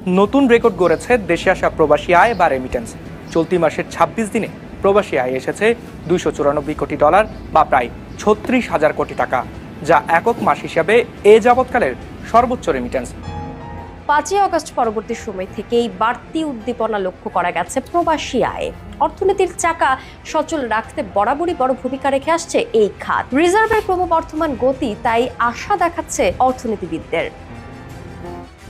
নতুন রেকর্ড গড়েছে দেশে আসা প্রবাসী আয় বা রেমিটেন্স। চলতি মাসের ২৬ দিনে প্রবাসী আয় এসেছে $294 কোটি, বা প্রায় ৩৬,০০০ কোটি টাকা, যা একক মাস হিসাবে এ যাবৎকালের সর্বোচ্চ রেমিটেন্স। ৫ই আগস্ট পরবর্তী সময় থেকেই বাড়তি উদ্দীপনা লক্ষ্য করা গেছে প্রবাসী আয়ে। অর্থনীতির চাকা সচল রাখতে বরাবরই বড় ভূমিকা রেখে আসছে এই খাত। রিজার্ভের ক্রমবর্ধমান গতি তাই আশা দেখাচ্ছে অর্থনীতিবিদদের।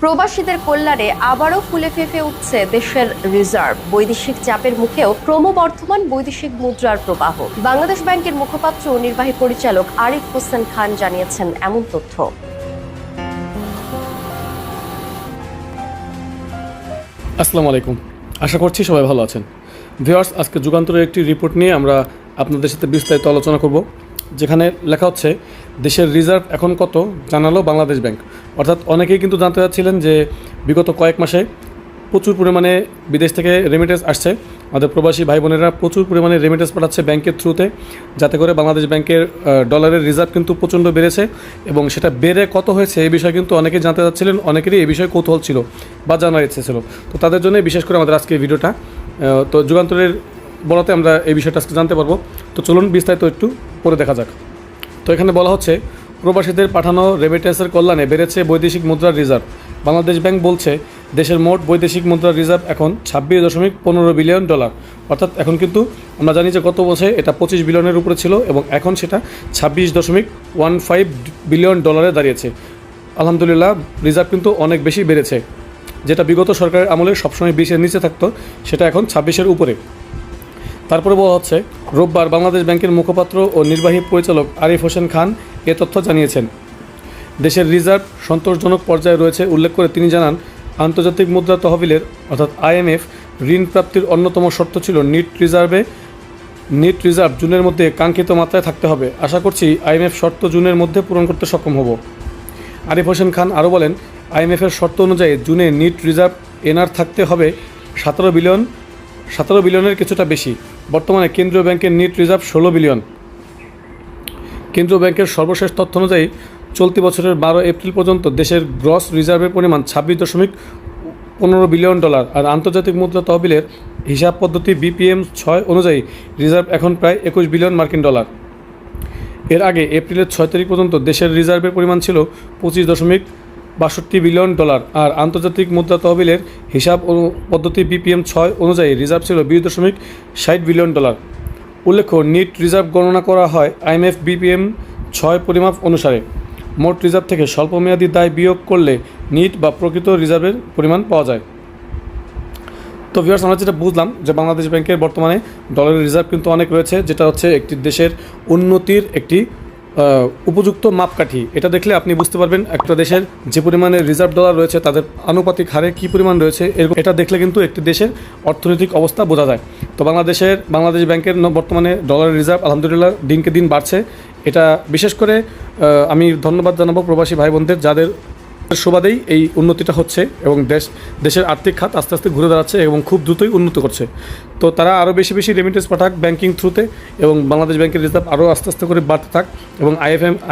প্রবাসীদের কল্যাণে আবারও ফুলে ফেঁপে উঠছে দেশের রিজার্ভ। বৈদেশিক চাপের মুখেও ক্রমবর্ধমান বৈদেশিক মুদ্রার প্রবাহ। বাংলাদেশ ব্যাংকের মুখপাত্র ও নির্বাহী পরিচালক আরিফ হোসেন খান জানিয়েছেন এমন তথ্য। আসসালামু আলাইকুম, আশা করছি সবাই ভালো আছেন। ভিউয়ার্স, আজকে যুগান্তরের একটি রিপোর্ট নিয়ে আমরা আপনাদের সাথে বিস্তারিত আলোচনা করব, যেখানে লেখা হচ্ছে দেশের রিজার্ভ এখন কত জানালো বাংলাদেশ ব্যাংক। অর্থাৎ অনেকেই কিন্তু জানতে চাচ্ছিলেন যে বিগত কয়েক মাসে প্রচুর পরিমাণে বিদেশ থেকে রেমিটেন্স আসছে। আমাদের প্রবাসী ভাই বোনেরা প্রচুর পরিমাণে রেমিটেন্স পাঠাচ্ছে ব্যাংকের থ্রুতে, যাতে করে বাংলাদেশ ব্যাংকের ডলারের রিজার্ভ কিন্তু প্রচণ্ড বেড়েছে, এবং সেটা বেড়ে কত হয়েছে এই বিষয়ে কিন্তু অনেকেই জানতে চাচ্ছিলেন। অনেকেরই এই বিষয়ে কৌতূহল ছিল বা জানার ইচ্ছে ছিল। তো তাদের জন্য বিশেষ করে আমাদের আজকে এই ভিডিওটা। তো যুগান্তরের বলাতে আমরা এই বিষয়টা আজকে জানতে পারবো। তো চলুন বিস্তারিত একটু পরে দেখা যাক। তো এখানে বলা হচ্ছে প্রবাসীদের পাঠানো রেমিটেন্সের কল্যাণে বেড়েছে বৈদেশিক মুদ্রার রিজার্ভ। বাংলাদেশ ব্যাংক বলছে দেশের মোট বৈদেশিক মুদ্রার রিজার্ভ এখন $26.15 বিলিয়ন। অর্থাৎ এখন কিন্তু আমরা জানি যে গত বছরে এটা 25 বিলিয়নের উপরে ছিল, এবং এখন সেটা $26.15 বিলিয়ন দাঁড়িয়েছে। আলহামদুলিল্লাহ, রিজার্ভ কিন্তু অনেক বেশি বেড়েছে। যেটা বিগত সরকারের আমলে সবসময় 20-এর নিচে থাকতো, সেটা এখন 26-এর উপরে। তারপরে বলা হচ্ছে রোববার বাংলাদেশ ব্যাংকের মুখপাত্র ও নির্বাহী পরিচালক আরিফ হোসেন খান এ তথ্য জানিয়েছেন। দেশের রিজার্ভ সন্তোষজনক পর্যায়ে রয়েছে উল্লেখ করে তিনি জানান, আন্তর্জাতিক মুদ্রা তহবিলের অর্থাৎ IMF ঋণ প্রাপ্তির অন্যতম শর্ত ছিল নিট রিজার্ভ জুনের মধ্যে কাঙ্ক্ষিত মাত্রায় থাকতে হবে। আশা করছি IMF শর্ত জুনের মধ্যে পূরণ করতে সক্ষম হব। আরিফ হোসেন খান আরও বলেন, IMF-এর শর্ত অনুযায়ী জুনে নিট রিজার্ভ এনআর থাকতে হবে 17 বিলিয়নের কিছুটা বেশি। বর্তমানে কেন্দ্রীয় ব্যাংকের নিট রিজার্ভ 16 বিলিয়ন। কেন্দ্রীয় ব্যাংকের সর্বশেষ তথ্য অনুযায়ী চলতি বছরের 12 এপ্রিল পর্যন্ত দেশের গ্রস রিজার্ভের পরিমাণ $26.15 বিলিয়ন। আর আন্তর্জাতিক মুদ্রা তহবিলের হিসাব পদ্ধতি BPM-6 অনুযায়ী রিজার্ভ এখন প্রায় $21 বিলিয়ন। এর আগে এপ্রিলের 6 তারিখ পর্যন্ত দেশের রিজার্ভের পরিমাণ ছিল $25.62 বিলিয়ন। আর আন্তর্জাতিক মুদ্রা তহবিলের হিসাব পদ্ধতি BPM-6 অনুযায়ী রিজার্ভ ছিল $20.60 বিলিয়ন। উল্লেখ্য, নিট রিজার্ভ গণনা করা হয় IMF BPM-6 পরিমাপ অনুসারে। মোট রিজার্ভ থেকে স্বল্পমেয়াদী দায় বিয়োগ করলে নিট বা প্রকৃত রিজার্ভের পরিমাণ পাওয়া যায়। তো ভিউয়ার্স, আমরা যেটা বুঝলাম যে বাংলাদেশ ব্যাংকের বর্তমানে ডলারের রিজার্ভ কিন্তু অনেক রয়েছে, যেটা হচ্ছে একটি দেশের উন্নতির একটি উপযুক্ত মাপকাঠি। এটা দেখলে আপনি বুঝতে পারবেন একটা দেশের যে পরিমাণে রিজার্ভ ডলার রয়েছে তাদের আনুপাতিক হারে কী পরিমাণ রয়েছে। এটা দেখলে কিন্তু একটি দেশের অর্থনৈতিক অবস্থা বোঝা যায়। তো বাংলাদেশ ব্যাংকের বর্তমানে ডলারের রিজার্ভ আলহামদুলিল্লাহ দিনকে দিন বাড়ছে। এটা বিশেষ করে আমি ধন্যবাদ জানাবো প্রবাসী ভাই বোনদের, যাদের সুবাদেই এই উন্নতিটা হচ্ছে, এবং দেশের আর্থিক খাত আস্তে আস্তে ঘুরে দাঁড়াচ্ছে এবং খুব দ্রুতই উন্নত করছে। তো তারা আরও বেশি বেশি রেমিটেন্স পাঠাক ব্যাংকিং থ্রুতে, এবং বাংলাদেশ ব্যাংকের রিজার্ভ আরও আস্তে আস্তে করে বাড়তে থাক, এবং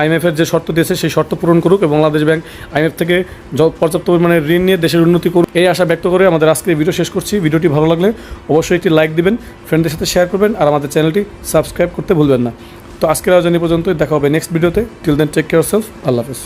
IMF-এর যে শর্ত দিয়েছে সেই শর্ত পূরণ করুক, এবং বাংলাদেশ ব্যাংক IMF থেকে পর্যাপ্ত পরিমাণে ঋণ নিয়ে দেশের উন্নতি করুক, এই আশা ব্যক্ত করে আমাদের আজকে ভিডিও শেষ করছি। ভিডিওটি ভালো লাগলে অবশ্যই একটি লাইক দিবেন, ফ্রেন্ডদের সাথে শেয়ার করবেন, আর আমাদের চ্যানেলটি সাবস্ক্রাইব করতে ভুলবেন না। তো আজকের আয়োজন পর্যন্তই, দেখা হবে নেক্সট ভিডিওতে। Till then take care self. আল্লাহ হাফেজ।